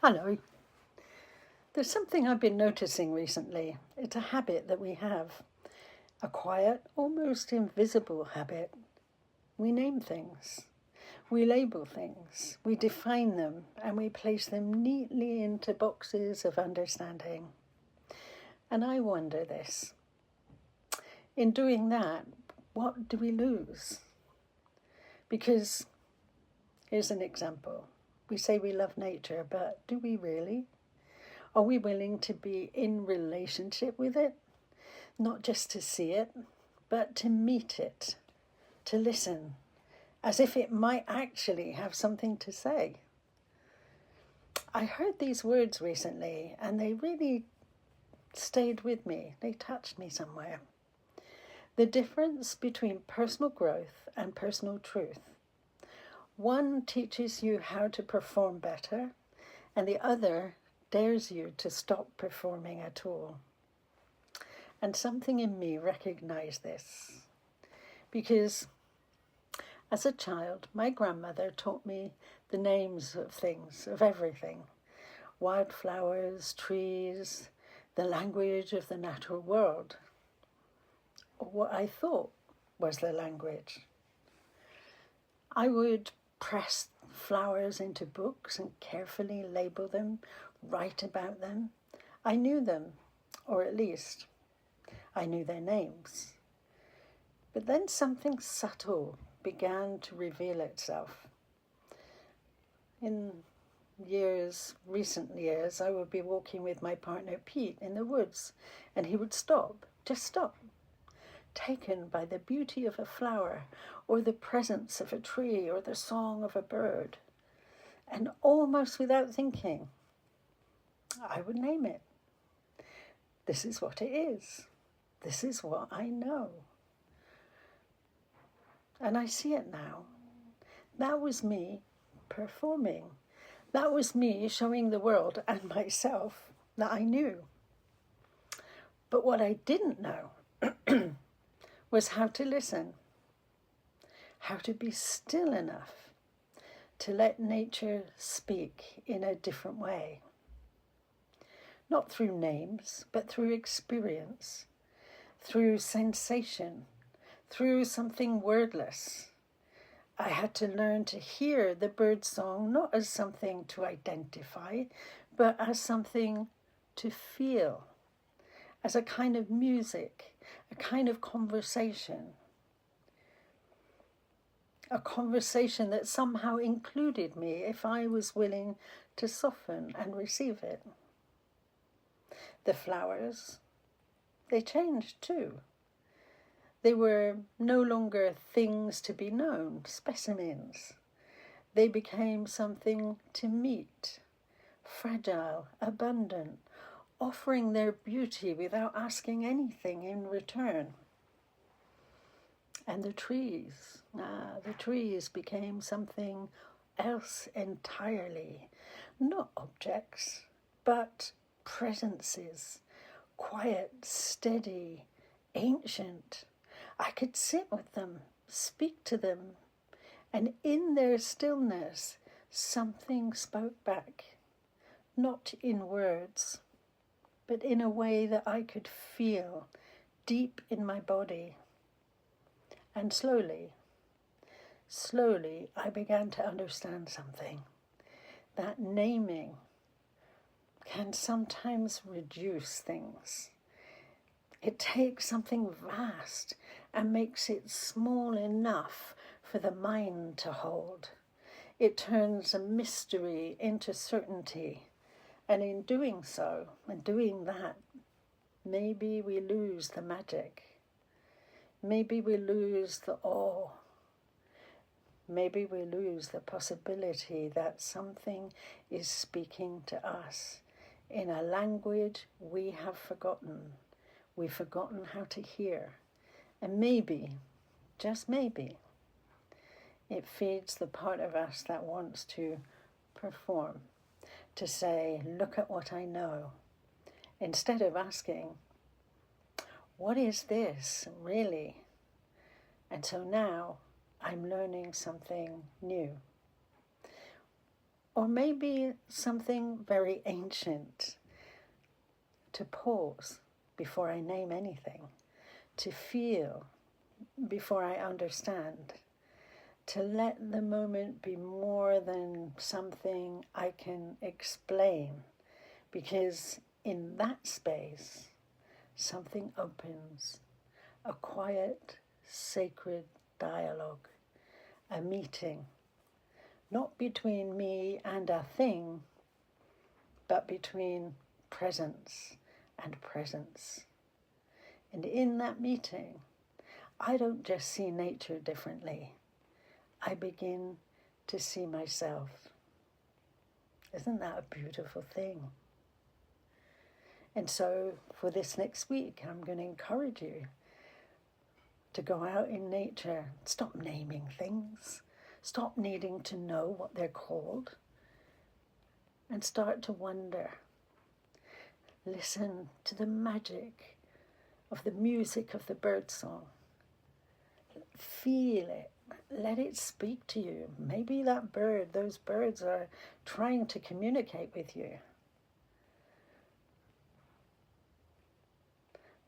Hello. There's something I've been noticing recently. It's a habit that we have, a quiet, almost invisible habit. We name things, we label things, we define them, and we place them neatly into boxes of understanding. And I wonder this. In doing that, what do we lose? Because here's an example. We say we love nature, but do we really? Are we willing to be in relationship with it? Not just to see it, but to meet it, to listen, as if it might actually have something to say. I heard these words recently and they really stayed with me. They touched me somewhere. The difference between personal growth and personal truth. One teaches you how to perform better, and the other dares you to stop performing at all. And something in me recognized this, because as a child, my grandmother taught me the names of things, of everything. Wildflowers, trees, the language of the natural world. Or what I thought was the language. I would press flowers into books and carefully label them, write about them. I knew them, or at least I knew their names. But then something subtle began to reveal itself. In recent years, I would be walking with my partner Pete in the woods, and he would stop, just stop, taken by the beauty of a flower, or the presence of a tree, or the song of a bird. And almost without thinking, I would name it. This is what it is. This is what I know. And I see it now. That was me performing. That was me showing the world and myself that I knew. But what I didn't know was how to listen, how to be still enough to let nature speak in a different way. Not through names, but through experience, through sensation, through something wordless. I had to learn to hear the bird song not as something to identify, but as something to feel, as a kind of music, a kind of conversation. A conversation that somehow included me if I was willing to soften and receive it. The flowers, they changed too. They were no longer things to be known, specimens. They became something to meet, fragile, abundant, offering their beauty without asking anything in return. And the trees became something else entirely. Not objects, but presences, quiet, steady, ancient. I could sit with them, speak to them, and in their stillness, something spoke back, not in words, but in a way that I could feel deep in my body. And slowly, I began to understand something, that naming can sometimes reduce things. It takes something vast and makes it small enough for the mind to hold. It turns a mystery into certainty. And in doing so, and doing that, maybe we lose the magic. Maybe we lose the awe. Maybe we lose the possibility that something is speaking to us in a language we have forgotten. We've forgotten how to hear. And maybe, just maybe, it feeds the part of us that wants to perform, to say, look at what I know, instead of asking, what is this really? And so now I'm learning something new. Or maybe something very ancient, to pause before I name anything, to feel before I understand, to let the moment be more than something I can explain, because in that space, something opens, a quiet, sacred dialogue, a meeting, not between me and a thing, but between presence and presence. And in that meeting, I don't just see nature differently. I begin to see myself. Isn't that a beautiful thing? And so for this next week, I'm going to encourage you to go out in nature. Stop naming things. Stop needing to know what they're called. And start to wonder. Listen to the magic of the music of the birdsong. Feel it. Let it speak to you. Maybe that bird, those birds are trying to communicate with you.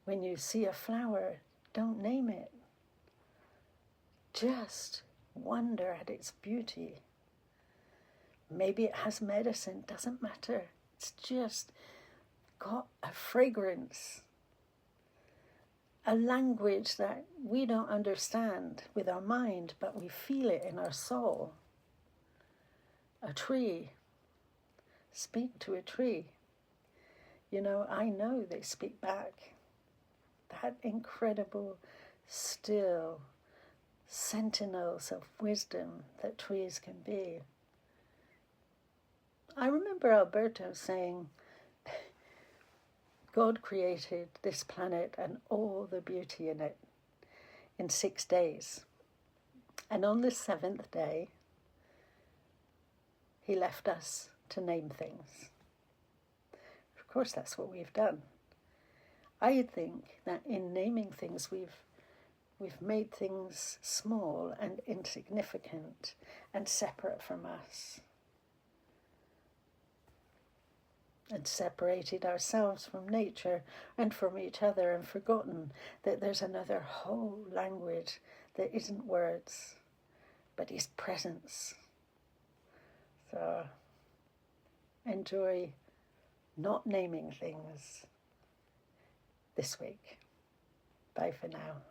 When you see a flower, don't name it. Just wonder at its beauty. Maybe it has medicine, doesn't matter. It's just got a fragrance, a language that we don't understand with our mind, but we feel it in our soul. A tree. Speak to a tree. You know, I know they speak back. That incredible, still sentinels of wisdom that trees can be. I remember Alberto saying, God created this planet and all the beauty in it in 6 days. And on the 7th day, he left us to name things. Of course, that's what we've done. I think that in naming things, we've made things small and insignificant and separate from us, and separated ourselves from nature and from each other, and forgotten that there's another whole language that isn't words, but is presence. So enjoy not naming things this week. Bye for now.